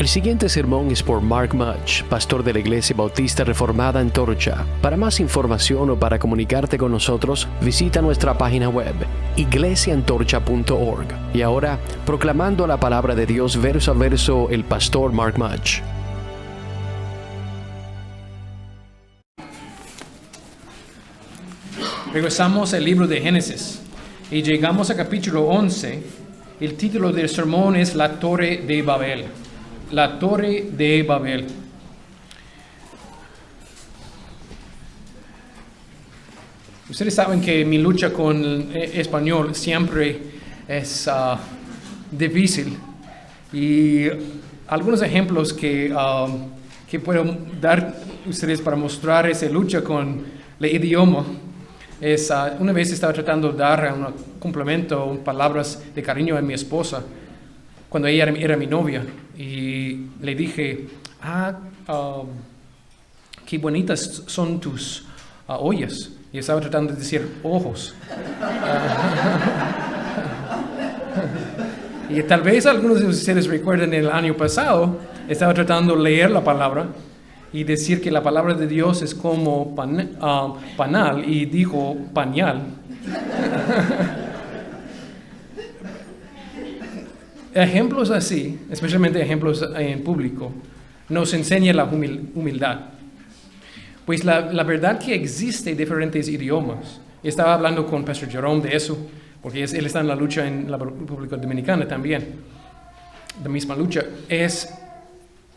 El siguiente sermón es por Mark Mudge, pastor de la Iglesia Bautista Reformada Antorcha. Para más información o para comunicarte con nosotros, visita nuestra página web, iglesiaantorcha.org. Y ahora, proclamando la palabra de Dios verso a verso, el pastor Mark Mudge. Regresamos al libro de Génesis y llegamos a capítulo 11. El título del sermón es La Torre de Babel. La Torre de Babel. Ustedes saben que mi lucha con el español siempre es difícil. Y algunos ejemplos que puedo dar a ustedes para mostrar esa lucha con el idioma es, una vez estaba tratando de dar un complemento, palabras de cariño a mi esposa, cuando ella era mi novia, y le dije, qué bonitas son tus ollas. Y estaba tratando de decir ojos. Y tal vez algunos de ustedes recuerden el año pasado, estaba tratando de leer la palabra y decir que la palabra de Dios es como panal, y dijo pañal. Ejemplos así, especialmente ejemplos en público, nos enseña la humildad. Pues la verdad que existe diferentes idiomas. Estaba hablando con Pastor Jerome de eso, porque él está en la lucha en la República Dominicana también. La misma lucha es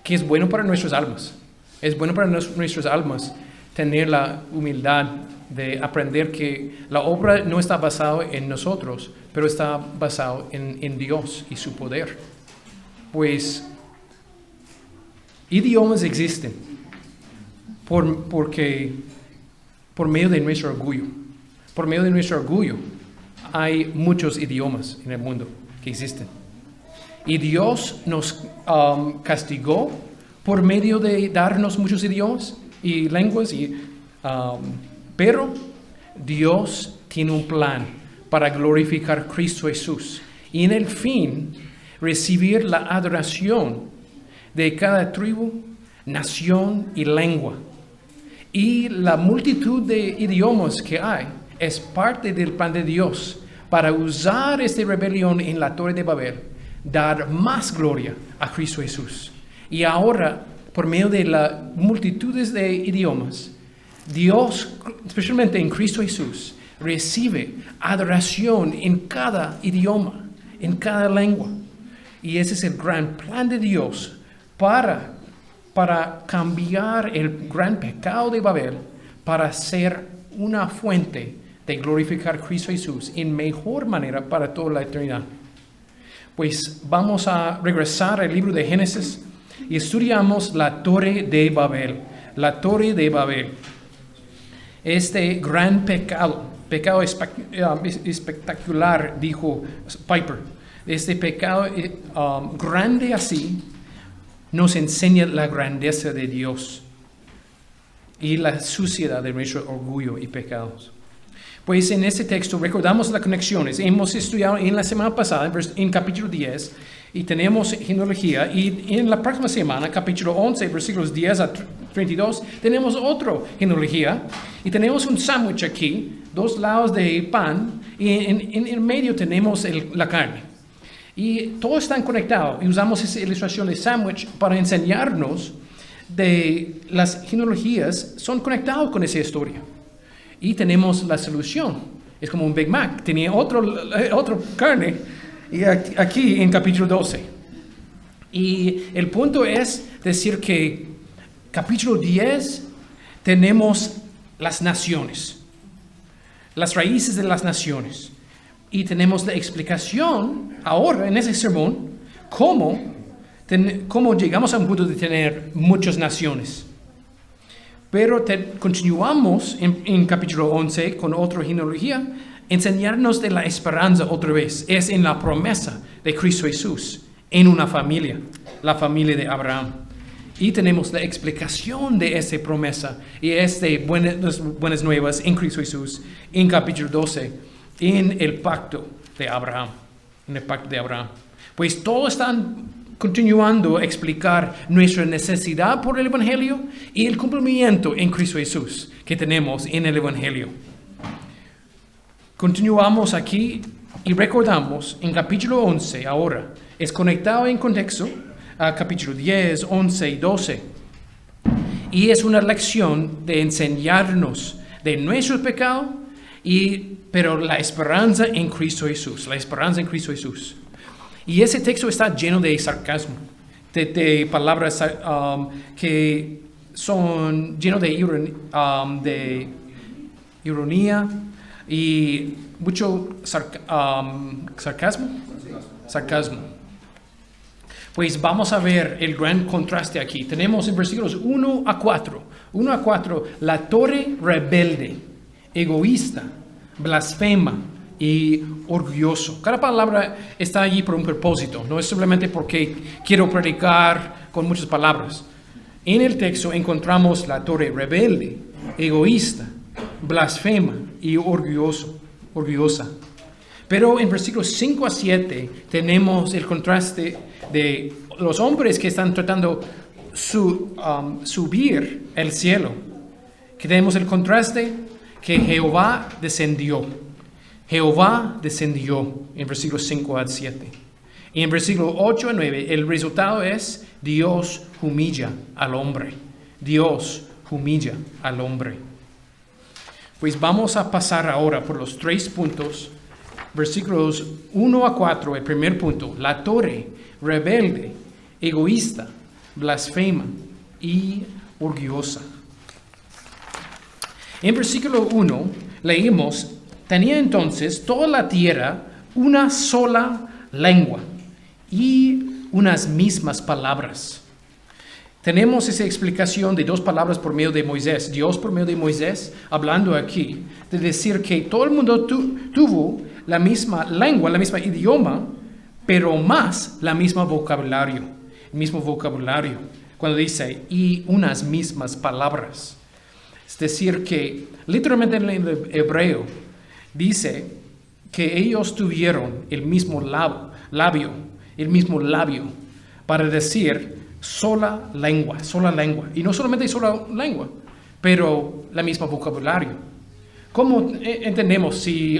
que es bueno para nuestras almas. Es bueno para nuestras almas tener la humildad de aprender que la obra no está basada en nosotros, pero está basada en Dios y su poder. Pues idiomas existen porque por medio de nuestro orgullo. Por medio de nuestro orgullo hay muchos idiomas en el mundo que existen. Y Dios nos castigó por medio de darnos muchos idiomas y lenguas, pero Dios tiene un plan para glorificar a Cristo Jesús y en el fin recibir la adoración de cada tribu, nación y lengua. Y la multitud de idiomas que hay es parte del plan de Dios para usar esta rebelión en la Torre de Babel, dar más gloria a Cristo Jesús. Y ahora, por medio de las multitudes de idiomas, Dios, especialmente en Cristo Jesús, recibe adoración en cada idioma, en cada lengua. Y ese es el gran plan de Dios para cambiar el gran pecado de Babel, para ser una fuente de glorificar a Cristo Jesús en mejor manera para toda la eternidad. Pues vamos a regresar al libro de Génesis y estudiamos la Torre de Babel. La Torre de Babel. Este gran pecado espectacular, dijo Piper. Este pecado grande así nos enseña la grandeza de Dios y la suciedad de nuestro orgullo y pecados. Pues en este texto recordamos las conexiones. Hemos estudiado en la semana pasada, en capítulo 10, y tenemos genealogía. Y en la próxima semana, capítulo 11, versículos 10 a 32, tenemos otro genealogía. Y tenemos un sándwich aquí, 2 lados de pan, y en el medio tenemos la carne. Y todos están conectados. Y usamos esa ilustración de sándwich para enseñarnos de las genealogías son conectados con esa historia. Y tenemos la solución. Es como un Big Mac. Tenía otro carne. Y aquí en capítulo 12. Y el punto es decir que capítulo 10 tenemos las naciones. Las raíces de las naciones. Y tenemos la explicación ahora en ese sermón cómo llegamos a un punto de tener muchas naciones. Pero continuamos en capítulo 11 con otra genealogía, enseñarnos de la esperanza otra vez. Es en la promesa de Cristo Jesús, en una familia, la familia de Abraham. Y tenemos la explicación de esa promesa y las buenas nuevas en Cristo Jesús, en capítulo 12, en el pacto de Abraham. En el pacto de Abraham. Pues todos están continuando a explicar nuestra necesidad por el Evangelio y el cumplimiento en Cristo Jesús que tenemos en el Evangelio. Continuamos aquí y recordamos en capítulo 11 ahora. Es conectado en contexto a capítulo 10, 11 y 12. Y es una lección de enseñarnos de nuestro pecado, pero la esperanza en Cristo Jesús. La esperanza en Cristo Jesús. Y ese texto está lleno de sarcasmo, de palabras que son llenos de ironía y mucho sarcasmo. Pues vamos a ver el gran contraste aquí. Tenemos en versículos 1 a 4, la torre rebelde, egoísta, blasfema y orgulloso. Cada palabra está allí por un propósito, no es simplemente porque quiero predicar con muchas palabras. En el texto encontramos la torre rebelde, egoísta, blasfema y orgullosa. Pero en versículos 5 a 7 tenemos el contraste de los hombres que están tratando subir el cielo. Que tenemos el contraste que Jehová descendió en versículos 5 a 7. Y en versículos 8 a 9 el resultado es Dios humilla al hombre. Pues vamos a pasar ahora por los 3 puntos. Versículos 1 a 4, el primer punto, la torre rebelde, egoísta, blasfema y orgullosa. En versículo 1 leímos, tenía entonces toda la tierra una sola lengua y unas mismas palabras. Tenemos esa explicación de 2 palabras por medio de Moisés, Dios por medio de Moisés, hablando aquí, de decir que todo el mundo tuvo la misma lengua, la misma idioma, pero más el mismo vocabulario, cuando dice, y unas mismas palabras. Es decir, que literalmente en el hebreo dice que ellos tuvieron el mismo labio para decir sola lengua. Y no solamente sola lengua, pero la misma vocabulario. ¿Cómo entendemos si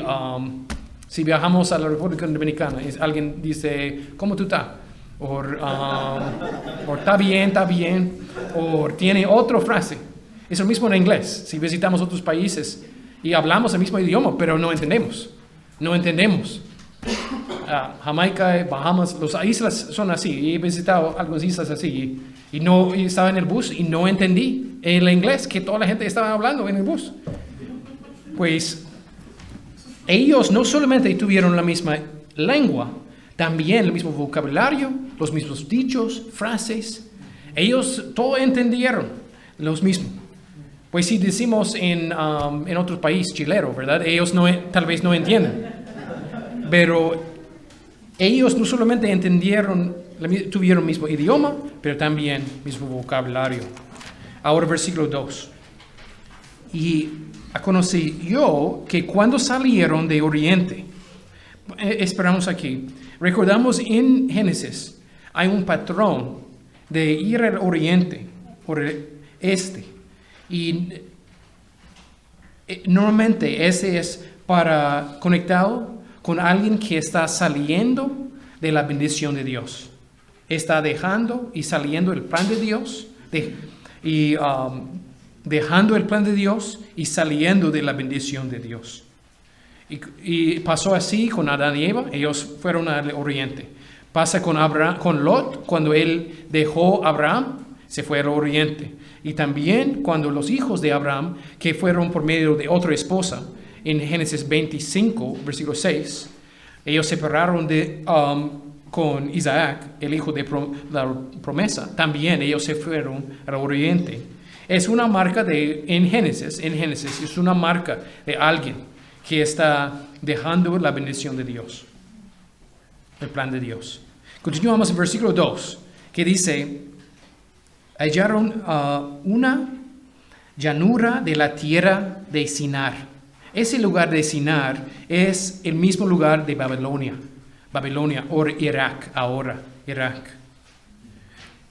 viajamos a la República Dominicana y alguien dice, ¿cómo tú estás? O está bien, o tiene otra frase. Es lo mismo en inglés. Si visitamos otros países y hablamos el mismo idioma, pero no entendemos. Jamaica, Bahamas, las islas son así. He visitado algunas islas así y estaba en el bus y no entendí el inglés que toda la gente estaba hablando en el bus. Pues ellos no solamente tuvieron la misma lengua, también el mismo vocabulario, los mismos dichos, frases. Ellos todo entendieron los mismos. Pues si decimos en otro país chileno, ¿verdad? Ellos tal vez no entienden. Pero ellos no solamente tuvieron el mismo idioma, pero también el mismo vocabulario. Ahora versículo 2. Y conocí yo que cuando salieron de Oriente, esperamos aquí, recordamos en Génesis, hay un patrón de ir al Oriente, por el este. Y normalmente ese es para conectado con alguien que está saliendo de la bendición de Dios. Está dejando y saliendo el plan de Dios, dejando el plan de Dios y saliendo de la bendición de Dios. Y pasó así con Adán y Eva, ellos fueron al oriente. Pasa con Lot, cuando él dejó a Abraham, se fue al oriente. Y también cuando los hijos de Abraham, que fueron por medio de otra esposa, en Génesis 25, versículo 6, ellos se separaron con Isaac, el hijo de la promesa. También ellos se fueron al oriente. Es una marca en Génesis es una marca de alguien que está dejando la bendición de Dios, el plan de Dios. Continuamos en versículo 2, que dice, hallaron una llanura de la tierra de Sinar. Ese lugar de Sinar es el mismo lugar de Babilonia o Irak ahora, Irak.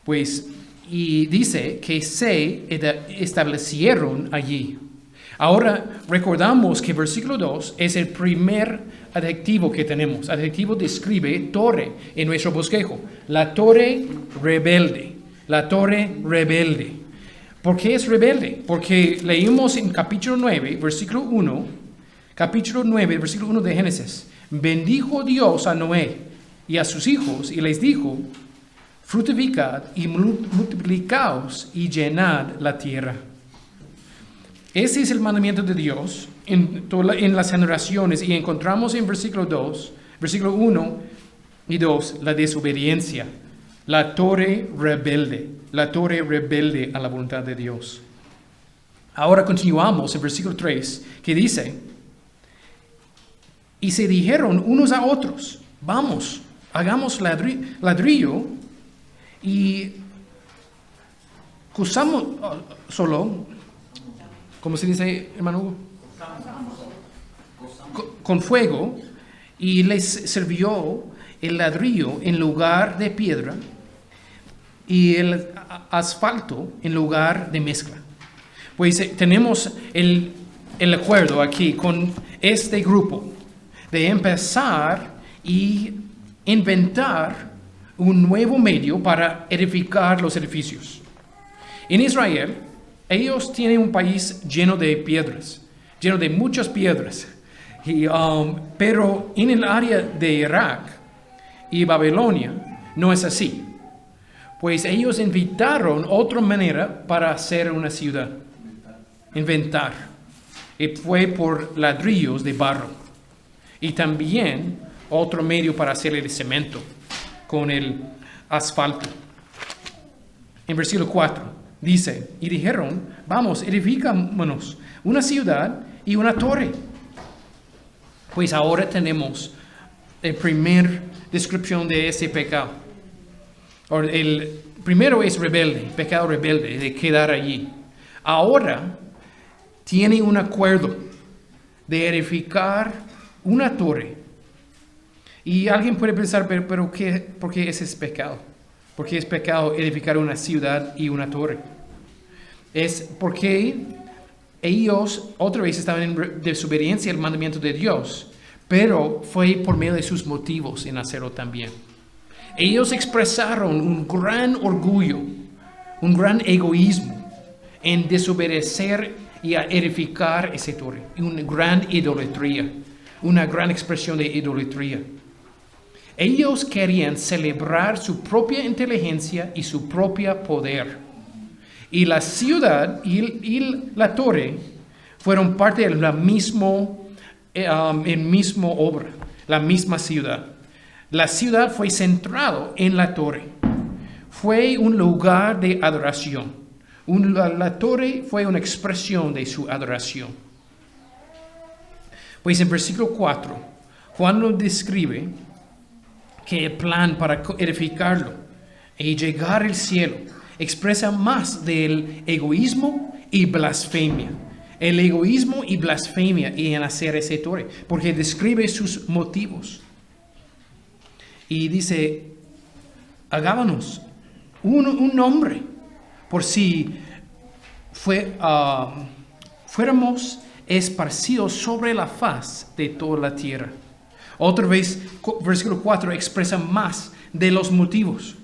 Pues, y dice que se establecieron allí. Ahora recordamos que versículo 2 es el primer adjetivo que tenemos. Adjetivo describe torre en nuestro bosquejo. La torre rebelde. La torre rebelde. ¿Por qué es rebelde? Porque leímos en capítulo 9, versículo 1, capítulo 9, versículo 1 de Génesis. Bendijo Dios a Noé y a sus hijos y les dijo: fructificad y multiplicaos y llenad la tierra. Ese es el mandamiento de Dios en las generaciones, y encontramos en versículo 2, versículo 1 y 2, la desobediencia, la torre rebelde a la voluntad de Dios. Ahora continuamos en versículo 3, que dice: y se dijeron unos a otros, vamos, hagamos ladrillo y cosamos solo. ¿Cómo se dice, hermano Hugo? Con fuego, y les sirvió el ladrillo en lugar de piedra y el asfalto en lugar de mezcla. Pues tenemos el acuerdo aquí con este grupo de empezar y inventar un nuevo medio para edificar los edificios. En Israel, ellos tienen un país lleno de piedras, lleno de muchas piedras. Pero en el área de Irak y Babilonia no es así. Pues ellos inventaron otra manera para hacer una ciudad. Inventar. Y fue por ladrillos de barro. Y también otro medio para hacer el cemento con el asfalto. En versículo 4. Dice, y dijeron, vamos, edificámonos una ciudad y una torre. Pues ahora tenemos la primera descripción de ese pecado. El primero es rebelde, pecado rebelde, de quedar allí. Ahora tiene un acuerdo de edificar una torre. Y alguien puede pensar, pero ¿por qué ese es pecado? ¿Por qué es pecado edificar una ciudad y una torre? Es porque ellos otra vez estaban en desobediencia al mandamiento de Dios, pero fue por medio de sus motivos en hacerlo también. Ellos expresaron un gran orgullo, un gran egoísmo en desobedecer y a edificar esa torre, una gran idolatría, una gran expresión de idolatría. Ellos querían celebrar su propia inteligencia y su propio poder. Y la ciudad y la torre fueron parte de la misma obra, la misma ciudad. La ciudad fue centrada en la torre. Fue un lugar de adoración. La torre fue una expresión de su adoración. Pues en versículo 4, Juan nos describe que el plan para edificarlo y llegar al cielo expresa más del egoísmo y blasfemia. El egoísmo y blasfemia en hacer esa torre, porque describe sus motivos. Y dice, hagámonos un nombre, por si fuéramos esparcidos sobre la faz de toda la tierra. Otra vez, versículo 4 expresa más de los motivos.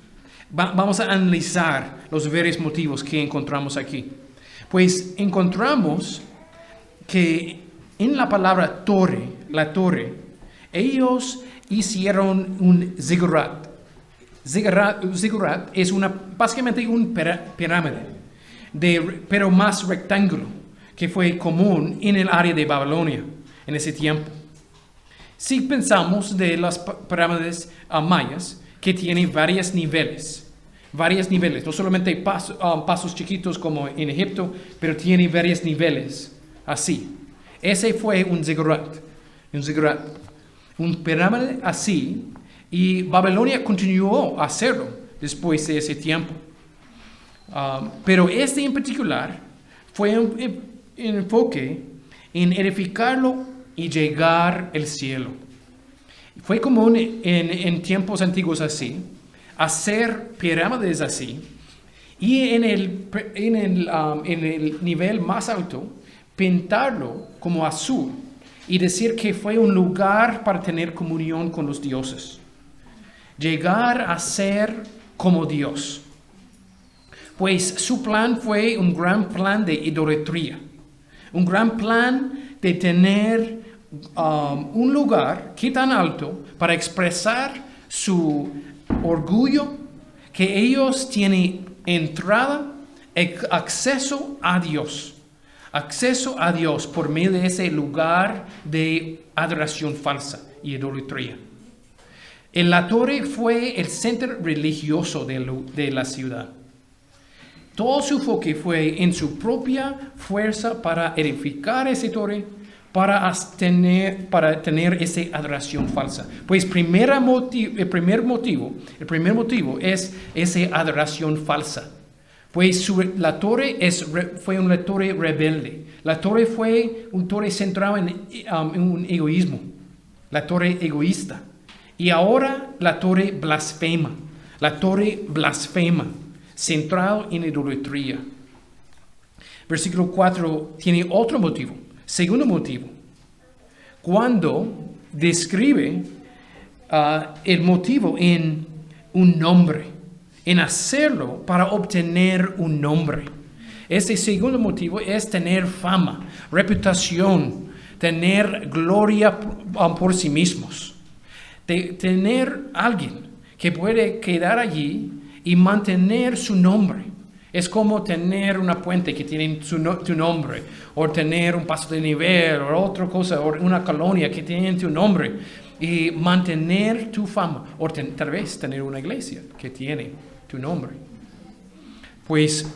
Vamos a analizar los varios motivos que encontramos aquí. Pues encontramos que en la palabra torre, la torre, ellos hicieron un zigurat. Zigurat es básicamente un pirámide, pero más rectángulo, que fue común en el área de Babilonia en ese tiempo. Si pensamos de las pirámides mayas, que tienen varios niveles, no solamente pasos chiquitos como en Egipto, pero tiene varios niveles, así. Ese fue un zigurat, un pirámide así, y Babilonia continuó a hacerlo después de ese tiempo. Pero este en particular fue un enfoque en edificarlo y llegar al cielo. Fue común en tiempos antiguos así. hacer pirámides así y en el nivel más alto pintarlo como azul y decir que fue un lugar para tener comunión con los dioses. Llegar a ser como Dios. Pues su plan fue un gran plan de idolatría. Un gran plan de tener un lugar que tan alto para expresar su orgullo, que ellos tienen entrada, acceso a Dios por medio de ese lugar de adoración falsa y idolatría. La torre fue el centro religioso de la ciudad. Todo su enfoque fue en su propia fuerza para edificar esa torre, para tener esa adoración falsa. Pues el primer motivo es esa adoración falsa. Pues la torre fue una torre rebelde. La torre fue una torre centrada en un egoísmo. La torre egoísta. Y ahora la torre blasfema. La torre blasfema, centrado en idolatría. Versículo 4 tiene otro motivo. Segundo motivo. Cuando describe el motivo en un nombre. En hacerlo para obtener un nombre. Ese segundo motivo es tener fama, reputación, tener gloria por sí mismos. Tener alguien que puede quedar allí y mantener su nombre. Es como tener una puente que tiene tu nombre, o tener un paso de nivel, o otra cosa, o una colonia que tiene tu nombre, y mantener tu fama, o tal vez tener una iglesia que tiene tu nombre. Pues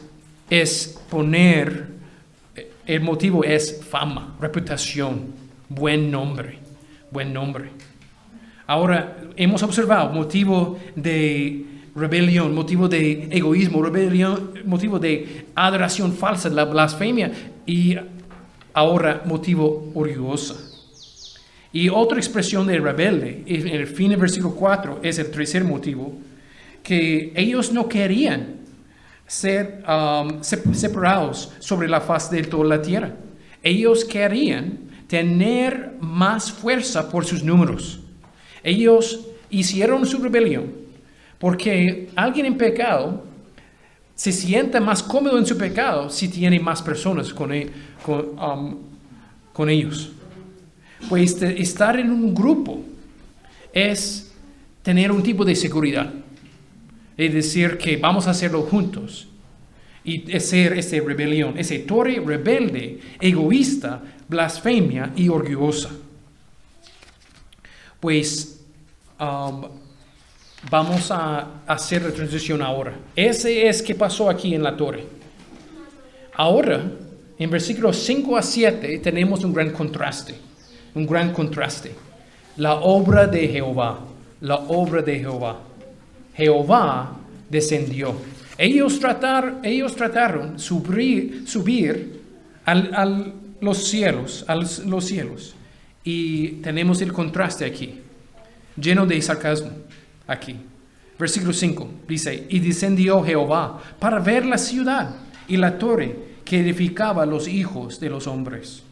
el motivo es fama, reputación, buen nombre. Ahora, hemos observado motivo de rebelión, motivo de egoísmo, motivo de adoración falsa, la blasfemia, y ahora motivo orgulloso. Y otra expresión de rebelde, en el fin del versículo 4, es el tercer motivo, que ellos no querían ser separados sobre la faz de toda la tierra. Ellos querían tener más fuerza por sus números. Ellos hicieron su rebelión porque alguien en pecado se siente más cómodo en su pecado si tiene más personas con ellos. Pues estar en un grupo es tener un tipo de seguridad. Es decir, que vamos a hacerlo juntos. Y hacer esa rebelión, esa torre rebelde, egoísta, blasfemia y orgullosa. Pues vamos a hacer la transición ahora. Ese es que pasó aquí en la torre. Ahora, en versículos 5 a 7, tenemos un gran contraste. La obra de Jehová. Jehová descendió. Ellos trataron subir a los cielos. Y tenemos el contraste aquí, lleno de sarcasmo aquí. Versículo 5 dice, y descendió Jehová para ver la ciudad y la torre que edificaba los hijos de los hombres.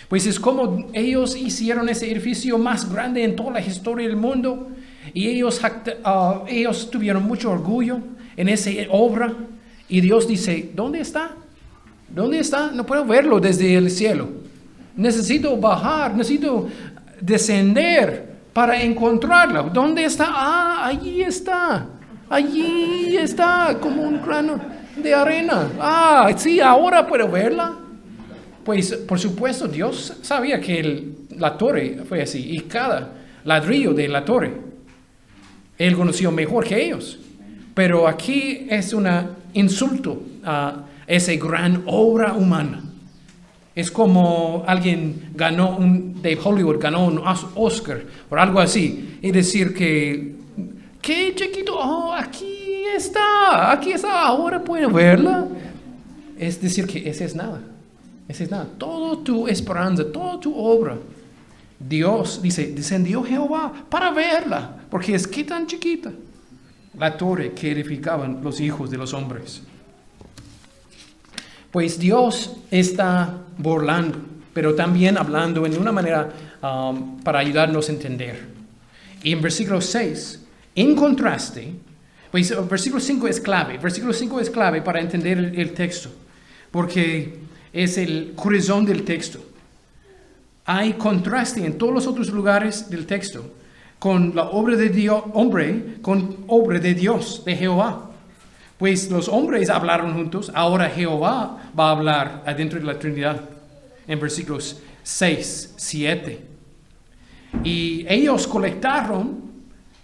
Pues es como ellos hicieron ese edificio más grande en toda la historia del mundo. Y ellos tuvieron mucho orgullo en esa obra. Y Dios dice, ¿dónde está? ¿Dónde está? No puedo verlo desde el cielo. Necesito bajar, necesito descender para encontrarlo. ¿Dónde está? Allí está. Allí está, como un grano de arena. Sí, ahora puedo verla. Pues, por supuesto, Dios sabía que la torre fue así. Y cada ladrillo de la torre Él conoció mejor que ellos. Pero aquí es un insulto a esa gran obra humana. Es como alguien de Hollywood ganó un Oscar o algo así. Y decir que, qué chiquito, aquí está, ahora puedo verla. Es decir que ese es nada. Toda tu esperanza, toda tu obra. Dios dice, descendió Jehová para verla, porque es que tan chiquita. la torre que edificaban los hijos de los hombres. Pues Dios está burlando, pero también hablando en una manera para ayudarnos a entender. Y en versículo 6, en contraste, pues el versículo 5 es clave. Versículo 5 es clave para entender el texto, porque es el corazón del texto. Hay contraste en todos los otros lugares del texto con la obra de Dios, con obra de Dios, de Jehová. Pues los hombres hablaron juntos, ahora Jehová va a hablar adentro de la Trinidad, en versículos 6, 7. Y ellos colectaron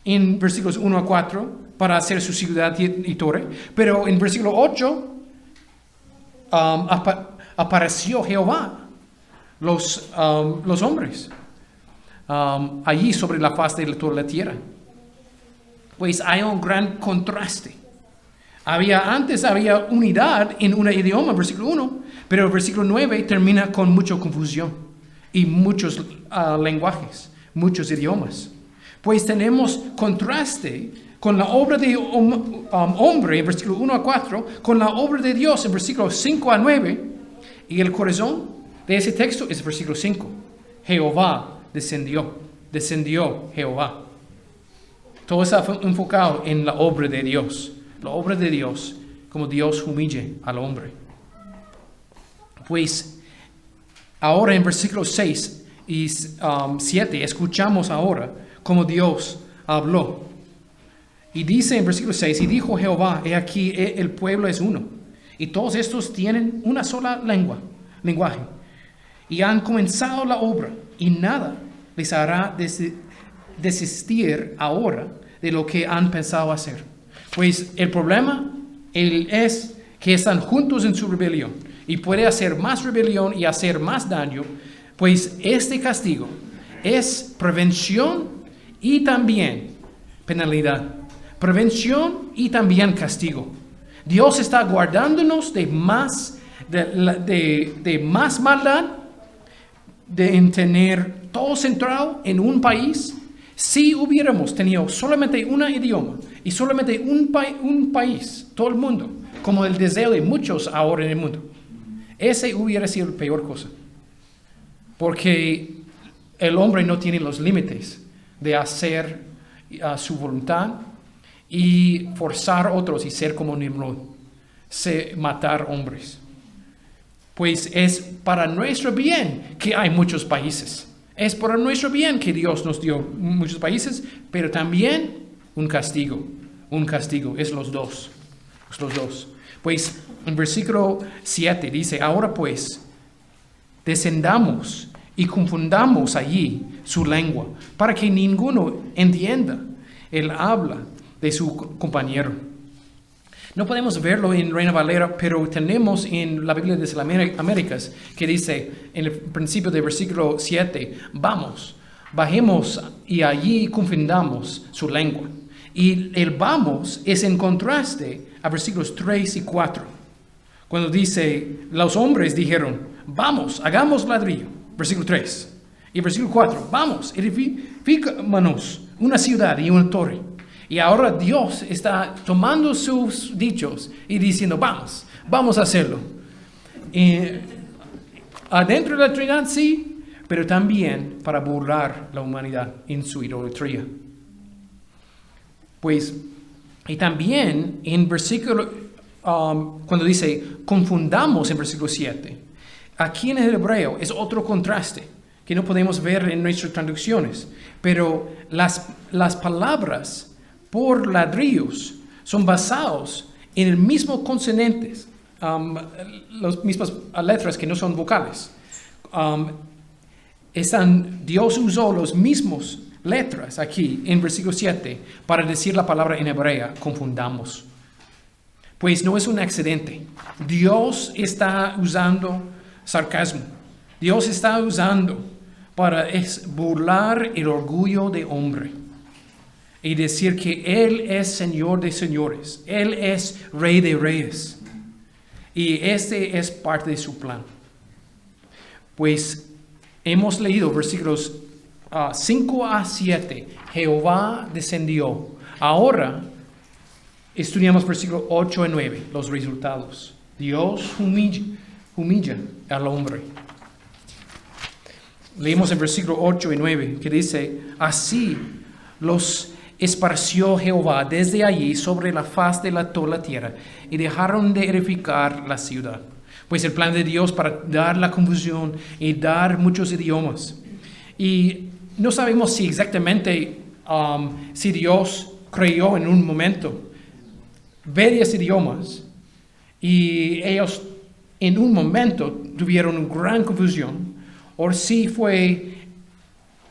en versículos 1 a 4 para hacer su ciudad y torre, pero en versículo 8 apareció Jehová, los hombres, allí sobre la faz de toda la tierra. Pues hay un gran contraste. Antes había unidad en un idioma, versículo 1, pero el versículo 9 termina con mucha confusión y muchos lenguajes, muchos idiomas. Pues tenemos contraste con la obra de hombre, en versículo 1 a 4, con la obra de Dios, en versículos 5 a 9, y el corazón de ese texto es el versículo 5. Jehová descendió Jehová. Todo está enfocado en la obra de Dios. La obra de Dios, como Dios humille al hombre. Pues ahora en versículos 6 y 7 escuchamos ahora cómo Dios habló. Y dice en versículo 6, y dijo Jehová, he aquí el pueblo es uno, y todos estos tienen una sola lenguaje, y han comenzado la obra, y nada les hará desistir ahora de lo que han pensado hacer. Pues el problema es que están juntos en su rebelión y puede hacer más rebelión y hacer más daño. Pues este castigo es prevención y también penalidad. Prevención y también castigo. Dios está guardándonos de más maldad, de tener todo centrado en un país. Si hubiéramos tenido solamente un idioma y solamente un país, todo el mundo, como el deseo de muchos ahora en el mundo, ese hubiera sido la peor cosa. Porque el hombre no tiene los límites de hacer su voluntad y forzar a otros y ser como Nimrod, matar hombres. Pues es para nuestro bien que hay muchos países. Es para nuestro bien que Dios nos dio muchos países, pero también un castigo. Un castigo, es los dos. Pues en versículo 7 dice, ahora pues, descendamos y confundamos allí su lengua, para que ninguno entienda el habla de su compañero. No podemos verlo en Reina Valera, pero tenemos en la Biblia de las Américas que dice en el principio del versículo 7, bajemos y allí confundamos su lengua. Y el vamos es en contraste a versículos 3 y 4. Cuando dice, los hombres dijeron, vamos, hagamos ladrillo. Versículo 3. Y versículo 4, vamos, edificémonos una ciudad y una torre. Y ahora Dios está tomando sus dichos y diciendo, vamos a hacerlo. Adentro de la Trinidad sí, pero también para burlar la humanidad en su idolatría. Pues, y también en versículo, cuando dice, confundamos en versículo 7, aquí en el hebreo es otro contraste que no podemos ver en nuestras traducciones, pero las palabras por ladrillos son basados en el mismo consonantes, las mismas letras que no son vocales. Dios usó los mismos letras aquí en versículo 7 para decir la palabra en hebrea, confundamos. Pues no es un accidente. Dios está usando sarcasmo. Dios está usando para burlar el orgullo de hombre y decir que Él es Señor de señores, Él es Rey de reyes. Y este es parte de su plan. Pues hemos leído versículos 5 a 7, Jehová descendió. Ahora Estudiamos versículos 8 y 9, los resultados. Dios humilla al hombre. Leemos en versículo 8 y 9 que dice, así los esparció Jehová desde allí sobre la faz de toda la tierra y dejaron de edificar la ciudad. Pues el plan de Dios para dar la confusión y dar muchos idiomas. Y no sabemos si exactamente si Dios creó en un momento varios idiomas y ellos en un momento tuvieron una gran confusión, o si fue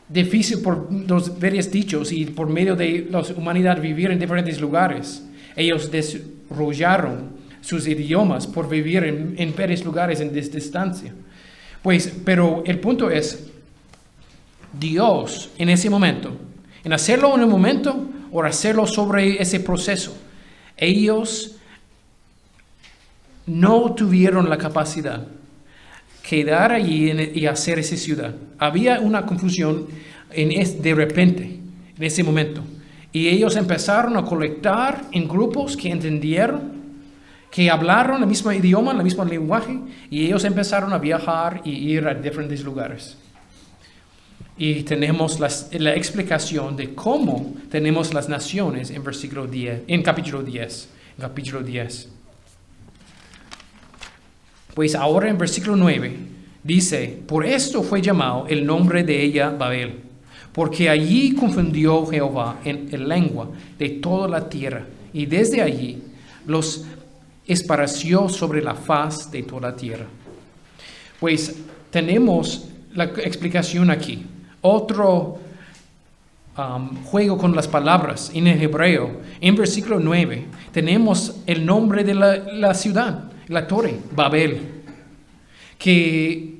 difícil por los varios dichos y por medio de la humanidad vivir en diferentes lugares. Ellos desarrollaron sus idiomas por vivir en varios lugares en distancia. Pero el punto es, Dios en ese momento, en hacerlo en un momento o hacerlo sobre ese proceso, ellos no tuvieron la capacidad quedar allí y hacer esa ciudad. Había una confusión de repente, en ese momento. Y ellos empezaron a colectar en grupos que entendieron, que hablaron el mismo idioma, el mismo lenguaje, y ellos empezaron a viajar y ir a diferentes lugares. Y tenemos la explicación de cómo tenemos las naciones en versículo 10, en capítulo 10. Pues ahora en versículo 9 dice, por esto fue llamado el nombre de ella Babel, porque allí confundió Jehová en la lengua de toda la tierra, y desde allí los esparció sobre la faz de toda la tierra. Pues tenemos la explicación aquí. Otro juego con las palabras en el hebreo. En versículo 9 tenemos el nombre de la ciudad, la torre, Babel, que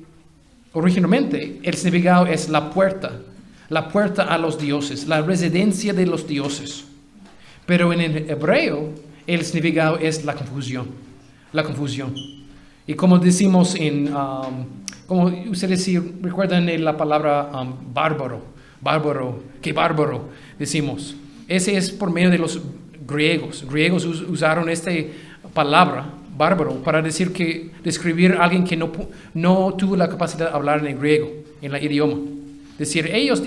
originalmente el significado es la puerta a los dioses, la residencia de los dioses. Pero en el hebreo el significado es la confusión. Y como decimos como ustedes si recuerdan la palabra bárbaro, qué bárbaro decimos. Ese es por medio de los griegos. Griegos usaron esta palabra, bárbaro, para describir a alguien que no tuvo la capacidad de hablar en el griego, en el idioma. Decir, ellos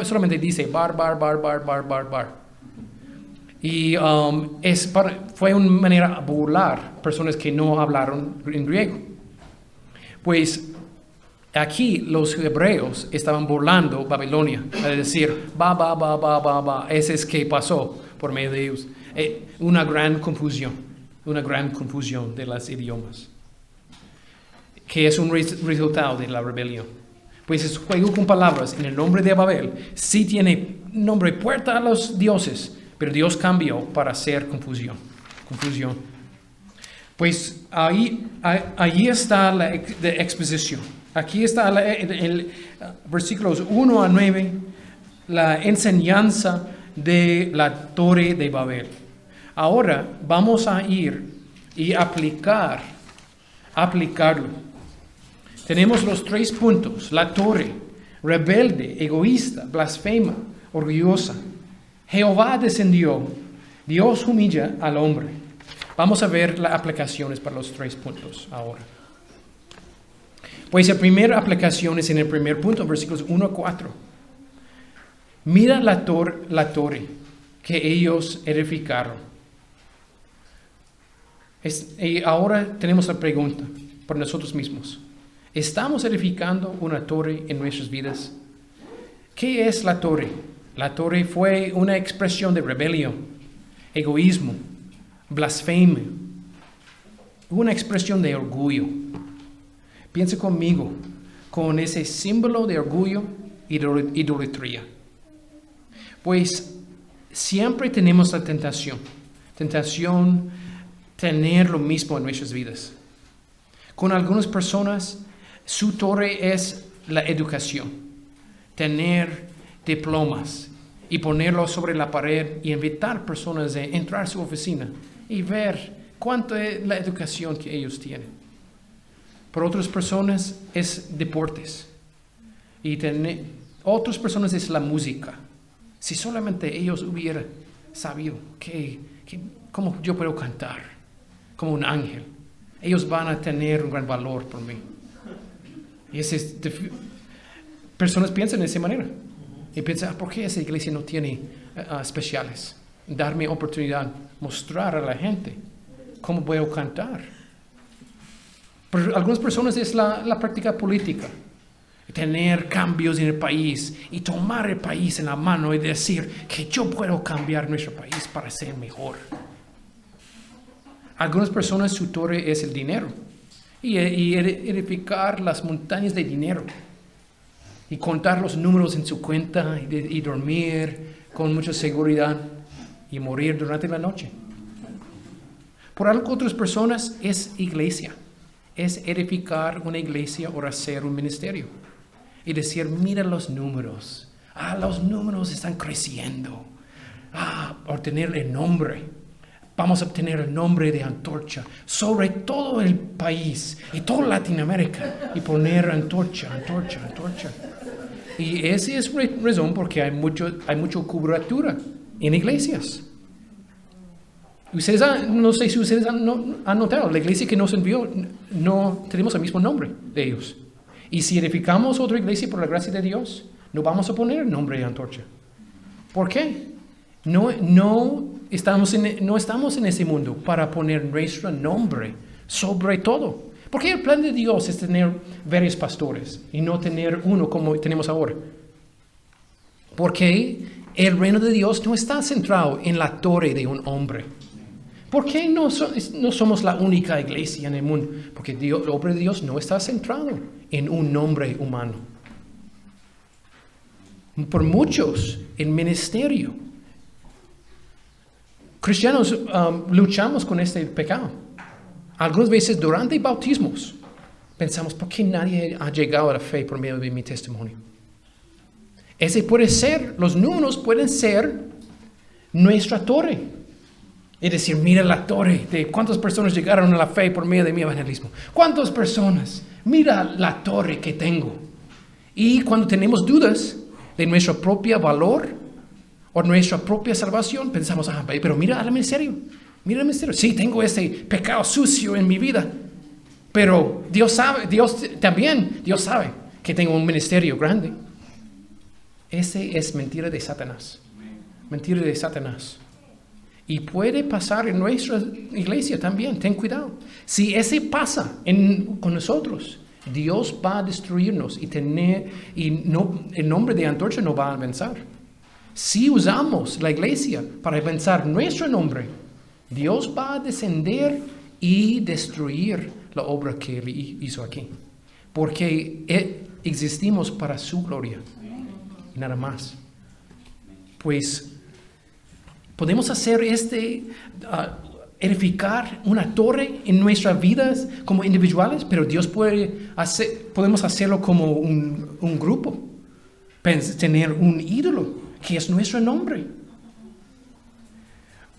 solamente dicen bar. Y fue una manera de burlar personas que no hablaron en griego. Pues aquí los hebreos estaban burlando Babilonia, es decir, ba, ese es que pasó por medio de ellos. Una gran confusión de los idiomas, que es un resultado de la rebelión. Pues es juego con palabras en el nombre de Babel, sí tiene nombre puerta a los dioses, pero Dios cambió para hacer confusión. Pues ahí está la exposición. Aquí está en versículos 1 a 9, la enseñanza de la torre de Babel. Ahora vamos a ir y aplicarlo. Tenemos los 3 puntos. La torre, rebelde, egoísta, blasfema, orgullosa. Jehová descendió, Dios humilla al hombre. Vamos a ver las aplicaciones para los 3 puntos ahora. Pues la primera aplicación es en el primer punto, versículos 1 a 4. Mira la torre que ellos edificaron. Y ahora tenemos la pregunta por nosotros mismos. ¿Estamos edificando una torre en nuestras vidas? ¿Qué es la torre? La torre fue una expresión de rebelión, egoísmo, blasfemia, una expresión de orgullo. Piensa conmigo, con ese símbolo de orgullo y de idolatría. Pues siempre tenemos la tentación tener lo mismo en nuestras vidas. Con algunas personas, su torre es la educación, tener diplomas y ponerlos sobre la pared y invitar personas a entrar a su oficina y ver cuánto es la educación que ellos tienen. Para otras personas es deportes y otras personas es la música. Si solamente ellos hubieran sabido qué ¿cómo yo puedo cantar como un ángel? Ellos van a tener un gran valor por mí. Y personas piensan de esa manera. Y piensan, ¿por qué esa iglesia no tiene especiales? Darme oportunidad, mostrar a la gente cómo puedo cantar. Para algunas personas es la práctica política. Tener cambios en el país y tomar el país en la mano y decir que yo puedo cambiar nuestro país para ser mejor. Algunas personas su torre es el dinero y edificar las montañas de dinero y contar los números en su cuenta y dormir con mucha seguridad y morir durante la noche. Por otras personas es iglesia, es edificar una iglesia o hacer un ministerio y decir, mira los números, los números están creciendo, obtener el nombre. Vamos a obtener el nombre de Antorcha sobre todo el país y toda Latinoamérica y poner Antorcha. Y esa es razón porque hay mucha cobertura en iglesias. Ustedes no sé si ustedes han notado, la iglesia que nos envió no tenemos el mismo nombre de ellos. Y si edificamos otra iglesia por la gracia de Dios, no vamos a poner el nombre de Antorcha. ¿Por qué? No estamos en ese mundo para poner nuestro nombre sobre todo. Porque el plan de Dios es tener varios pastores y no tener uno como tenemos ahora. Porque el reino de Dios no está centrado en la torre de un hombre. ¿Por qué no somos la única iglesia en el mundo? Porque la obra de Dios no está centrado en un nombre humano. Por muchos, el ministerio. Cristianos luchamos con este pecado. Algunas veces durante bautismos pensamos, ¿por qué nadie ha llegado a la fe por medio de mi testimonio? Ese puede ser, los números pueden ser nuestra torre. Es decir, mira la torre de cuántas personas llegaron a la fe por medio de mi evangelismo. ¿Cuántas personas? Mira la torre que tengo. Y cuando tenemos dudas de nuestro propio valor o nuestra propia salvación, pensamos, pero mira el ministerio. Mira el ministerio. Sí, tengo ese pecado sucio en mi vida. Pero Dios sabe que tengo un ministerio grande. Ese es mentira de Satanás. Mentira de Satanás. Y puede pasar en nuestra iglesia también, ten cuidado. Si ese pasa con nosotros, Dios va a destruirnos el nombre de Antorcha no va a avanzar. Si usamos la iglesia para avanzar nuestro nombre, Dios va a descender y destruir la obra que Él hizo aquí. Porque existimos para su gloria, nada más. Pues podemos hacer edificar una torre en nuestras vidas como individuales, pero Dios podemos hacerlo como un grupo. Tener un ídolo que es nuestro nombre.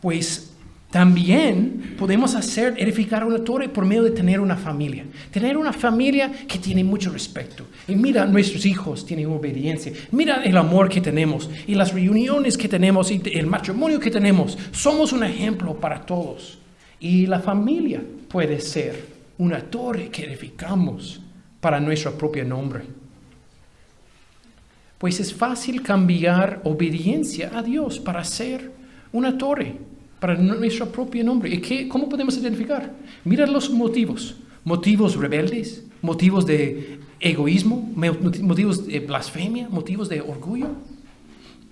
Pues también podemos edificar una torre por medio de tener una familia. Tener una familia que tiene mucho respeto. Y mira, nuestros hijos tienen obediencia. Mira el amor que tenemos y las reuniones que tenemos y el matrimonio que tenemos. Somos un ejemplo para todos. Y la familia puede ser una torre que edificamos para nuestro propio nombre. Pues es fácil cambiar obediencia a Dios para hacer una torre para nuestro propio nombre. ¿Y cómo podemos identificar? Mira los motivos. Motivos rebeldes, motivos de egoísmo, motivos de blasfemia, motivos de orgullo.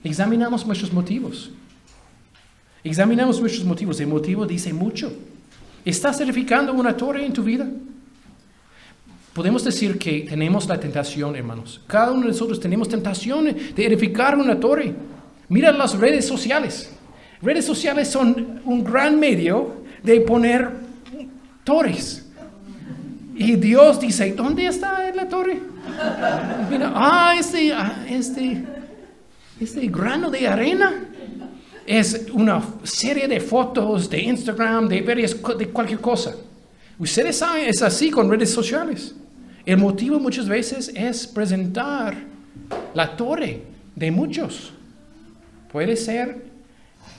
Examinamos nuestros motivos. El motivo dice mucho. ¿Estás edificando una torre en tu vida? Podemos decir que tenemos la tentación, hermanos. Cada uno de nosotros tenemos tentación de edificar una torre. Mira las redes sociales. Redes sociales son un gran medio de poner torres. Y Dios dice, ¿dónde está la torre? Mira, este grano de arena es una serie de fotos de Instagram, de cualquier cosa. Ustedes saben, es así con redes sociales. El motivo muchas veces es presentar la torre de muchos. Puede ser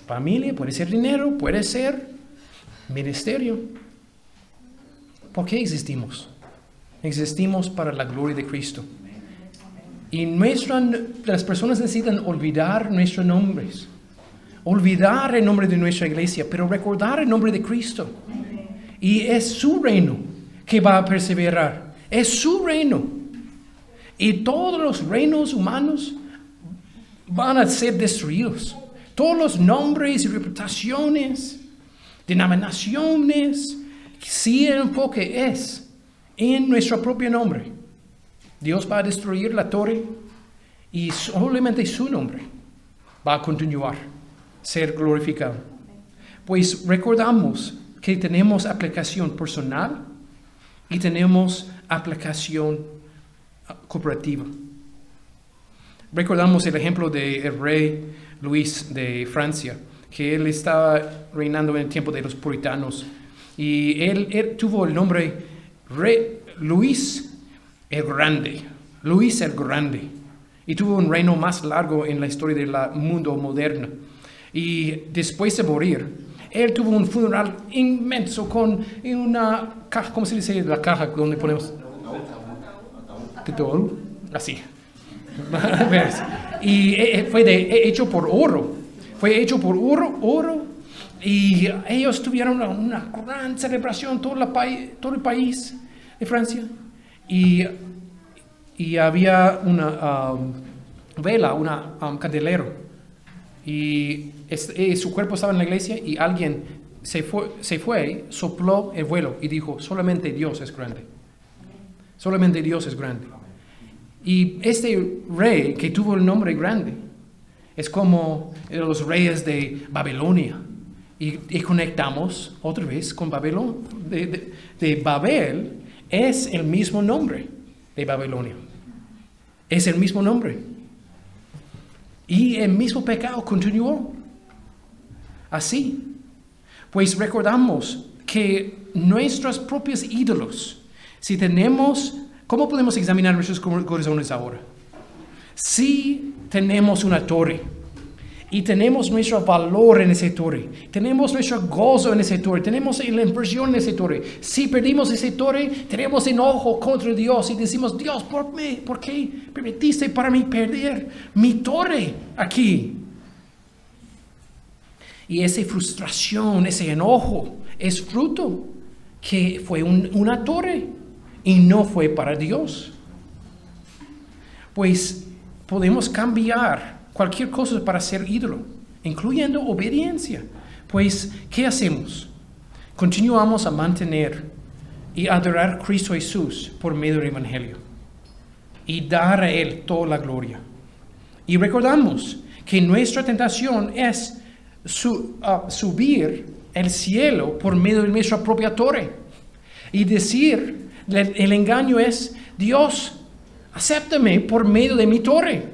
familia, puede ser dinero, puede ser ministerio. ¿Por qué existimos? Existimos para la gloria de Cristo. Y las personas necesitan olvidar nuestros nombres, olvidar el nombre de nuestra iglesia, pero recordar el nombre de Cristo. Y es su reino que va a perseverar. Es su reino. Y todos los reinos humanos van a ser destruidos. Todos los nombres y reputaciones, denominaciones, si el enfoque es en nuestro propio nombre, Dios va a destruir la torre y solamente su nombre va a continuar, ser glorificado. Pues recordamos que tenemos aplicación personal y tenemos aplicación cooperativa. Recordamos el ejemplo del rey Luis de Francia, que él estaba reinando en el tiempo de los puritanos. Y él tuvo el nombre Rey Luis el Grande. Luis el Grande. Y tuvo un reino más largo en la historia del mundo moderno. Y después de morir, él tuvo un funeral inmenso con una caja, ¿cómo se dice la caja donde ponemos? Ataúd. Así. Y fue hecho por oro. Fue hecho por oro. Y ellos tuvieron una gran celebración, todo el país de Francia. Y había una vela, un candelero. Y su cuerpo estaba en la iglesia y alguien se fue, sopló el vuelo y dijo, solamente Dios es grande. Solamente Dios es grande. Y este rey que tuvo el nombre grande es como los reyes de Babilonia. Y conectamos otra vez con Babilonia. De Babel es el mismo nombre de Babilonia. Es el mismo nombre. Y el mismo pecado continuó. Así. Pues recordamos que nuestros propios ídolos, si tenemos, ¿cómo podemos examinar nuestros corazones ahora? Si tenemos una torre y tenemos nuestro valor en esa torre, tenemos nuestro gozo en esa torre, tenemos la inversión en esa torre. Si perdimos esa torre, tenemos enojo contra Dios y decimos, Dios, ¿por qué permitiste para mí perder mi torre aquí? Y esa frustración, ese enojo, es fruto que fue una torre y no fue para Dios. Pues podemos cambiar cualquier cosa para ser ídolo, incluyendo obediencia. Pues, ¿qué hacemos? Continuamos a mantener y adorar a Cristo Jesús por medio del Evangelio y dar a Él toda la gloria. Y recordamos que nuestra tentación es subir el cielo por medio de nuestra propia torre y decir, el engaño es, Dios, acéptame por medio de mi torre.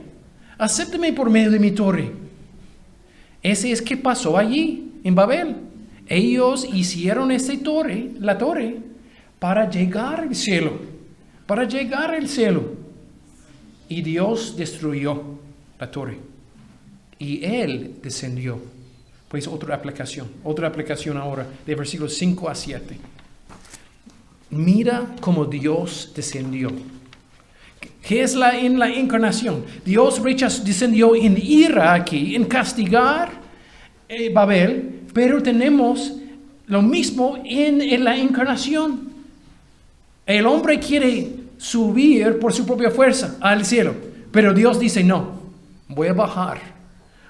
Acéptame por medio de mi torre. Ese es que pasó allí en Babel. Ellos hicieron la torre, para llegar al cielo. Para llegar al cielo. Y Dios destruyó la torre. Y Él descendió. Pues otra aplicación ahora, de versículos 5 a 7. Mira cómo Dios descendió. ¿Qué es en la encarnación? Dios descendió en ira aquí, en castigar Babel, pero tenemos lo mismo en la encarnación. El hombre quiere subir por su propia fuerza al cielo, pero Dios dice, no, voy a bajar,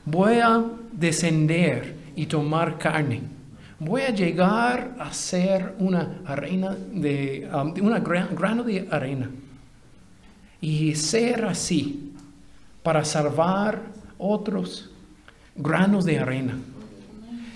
voy a descender y tomar carne. Voy a llegar a ser una arena grano de arena. Y ser así para salvar otros granos de arena.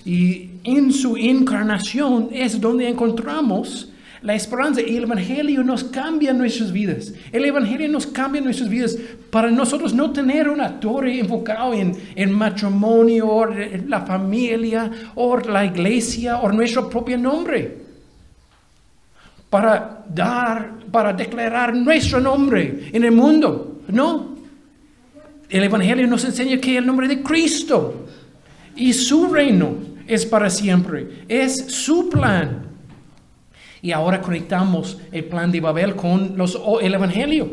Y en su encarnación es donde encontramos la esperanza. Y el Evangelio nos cambia nuestras vidas. El Evangelio nos cambia nuestras vidas para nosotros no tener una torre enfocada en matrimonio, o la familia, o la iglesia, o nuestro propio nombre. Para declarar nuestro nombre en el mundo. No. El Evangelio nos enseña que el nombre de Cristo Y su reino es para siempre. Es su plan. Y ahora conectamos el plan de Babel con el Evangelio.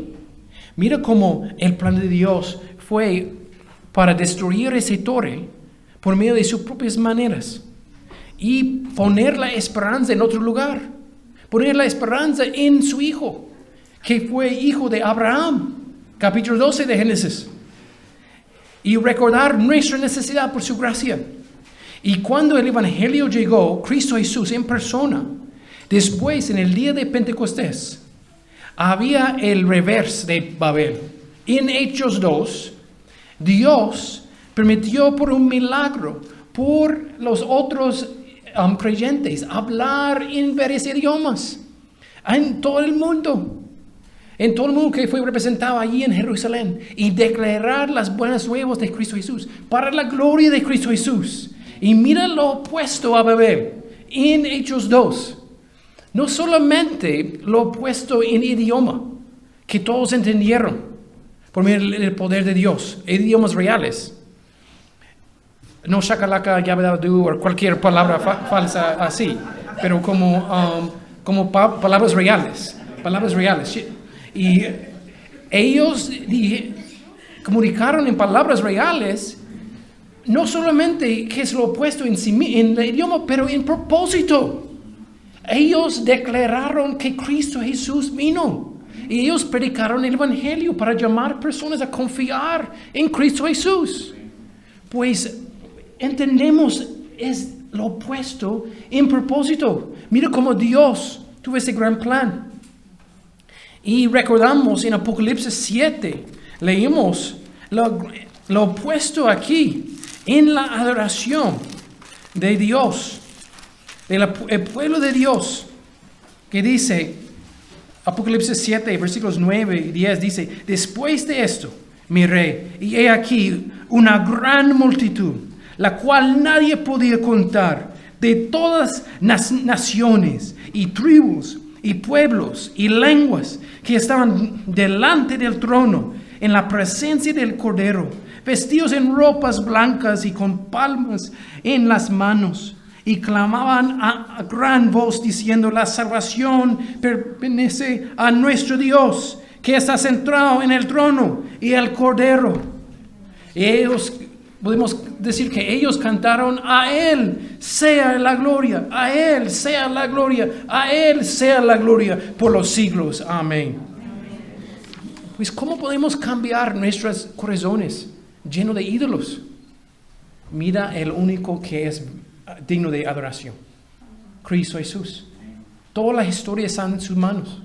Mira cómo el plan de Dios fue para destruir esa torre por medio de sus propias maneras. Y poner la esperanza en otro lugar. Poner la esperanza en su hijo, que fue hijo de Abraham. Capítulo 12 de Génesis. Y recordar nuestra necesidad por su gracia. Y cuando el Evangelio llegó, Cristo Jesús en persona, después en el día de Pentecostés, había el reverso de Babel. En Hechos 2, Dios permitió por un milagro, por los otros creyentes, hablar en varios idiomas, en todo el mundo. En todo el mundo que fue representado allí en Jerusalén y declarar las buenas nuevas de Cristo Jesús para la gloria de Cristo Jesús. Y mira lo opuesto a Babel en Hechos 2. No solamente lo opuesto en idioma, que todos entendieron por medio del poder de Dios, idiomas reales. No shakalaka, yabadabadu o cualquier palabra falsa así, pero como palabras reales. Palabras reales. Y ellos comunicaron en palabras reales, no solamente que es lo opuesto en el idioma, pero en propósito. Ellos declararon que Cristo Jesús vino. Y ellos predicaron el Evangelio para llamar personas a confiar en Cristo Jesús. Pues entendemos es lo opuesto en propósito. Mira cómo Dios tuvo ese gran plan. Y recordamos en Apocalipsis 7, leímos lo opuesto aquí, en la adoración de Dios, el pueblo de Dios, que dice, Apocalipsis 7, versículos 9 y 10, dice, después de esto, miré, y he aquí una gran multitud, la cual nadie podía contar, de todas naciones y tribus, y pueblos y lenguas que estaban delante del trono en la presencia del Cordero, vestidos en ropas blancas y con palmas en las manos, y clamaban a gran voz diciendo, la salvación pertenece a nuestro Dios, que está sentado en el trono, y el Cordero. Y ellos, podemos decir que ellos cantaron, a Él sea la gloria, a Él sea la gloria, a Él sea la gloria por los siglos. Amén. Pues, ¿cómo podemos cambiar nuestros corazones llenos de ídolos? Mira el único que es digno de adoración, Cristo Jesús. Toda la historia está en sus manos.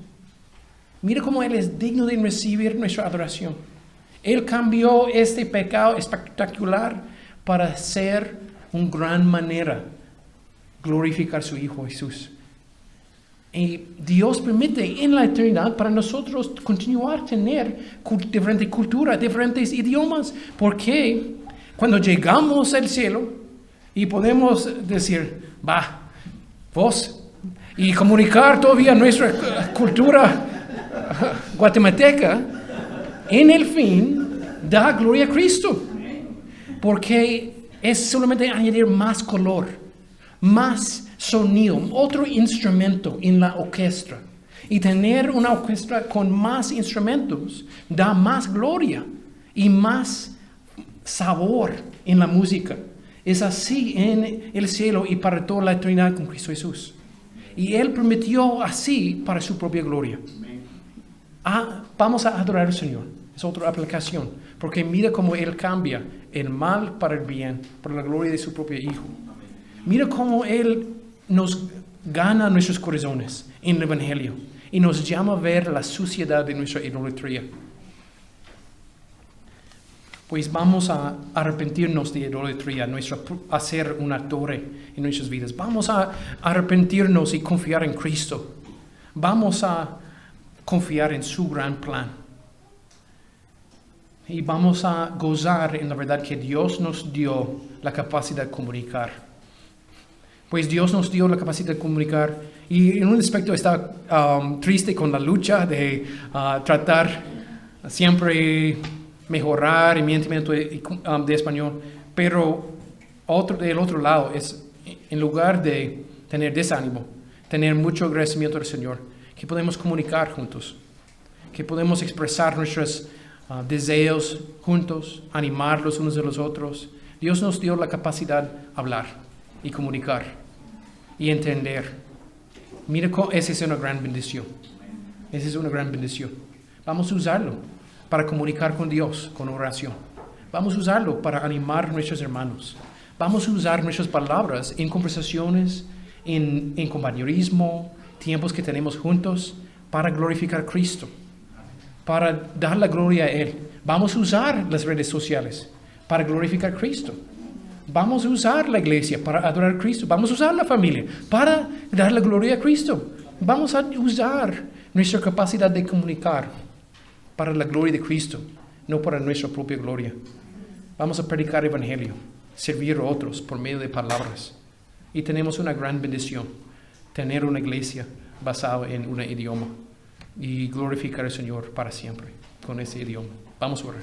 Mira cómo Él es digno de recibir nuestra adoración. Él cambió este pecado espectacular para hacer una gran manera glorificar a su Hijo Jesús. Y Dios permite en la eternidad para nosotros continuar a tener diferentes culturas, diferentes idiomas, porque cuando llegamos al cielo y podemos decir, vos, y comunicar todavía nuestra cultura guatemalteca, en el fin da gloria a Cristo, porque es solamente añadir más color, más sonido, otro instrumento en la orquesta. Y tener una orquesta con más instrumentos da más gloria y más sabor en la música. Es así en el cielo y para toda la eternidad con Cristo Jesús. Y Él permitió así para su propia gloria. Vamos a adorar al Señor. Es otra aplicación. Porque mira cómo Él cambia el mal para el bien, por la gloria de su propio Hijo. Mira cómo Él nos gana nuestros corazones en el Evangelio y nos llama a ver la suciedad de nuestra idolatría. Pues vamos a arrepentirnos de idolatría, hacer una torre en nuestras vidas. Vamos a arrepentirnos y confiar en Cristo. Vamos a confiar en su gran plan. Y vamos a gozar en la verdad que Dios nos dio la capacidad de comunicar. Pues Dios nos dio la capacidad de comunicar. Y en un aspecto está triste con la lucha de tratar siempre mejorar en mi entendimiento de español. Pero Del otro lado es, en lugar de tener desánimo, tener mucho agradecimiento al Señor, que podemos comunicar juntos, que podemos expresar nuestros deseos juntos, animar los unos a los otros. Dios nos dio la capacidad de hablar y comunicar y entender. Mira, esa es una gran bendición. Esa es una gran bendición. Vamos a usarlo para comunicar con Dios, con oración. Vamos a usarlo para animar a nuestros hermanos. Vamos a usar nuestras palabras en conversaciones, en compañerismo, tiempos que tenemos juntos, para glorificar a Cristo, para dar la gloria a Él. Vamos a usar las redes sociales para glorificar a Cristo. Vamos a usar la iglesia para adorar a Cristo. Vamos a usar la familia para dar la gloria a Cristo. Vamos a usar nuestra capacidad de comunicar para la gloria de Cristo, no para nuestra propia gloria. Vamos a predicar el evangelio, servir a otros por medio de palabras. Y tenemos una gran bendición, tener una iglesia basada en un idioma y glorificar al Señor para siempre con ese idioma. Vamos a orar.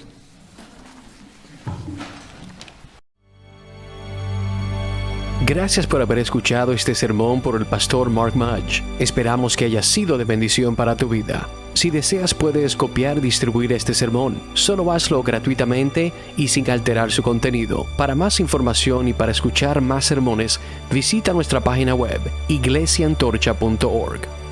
Gracias por haber escuchado este sermón por el pastor Mark Mudge. Esperamos que haya sido de bendición para tu vida. Si deseas, puedes copiar y distribuir este sermón. Solo hazlo gratuitamente y sin alterar su contenido. Para más información y para escuchar más sermones, visita nuestra página web iglesiaantorcha.org.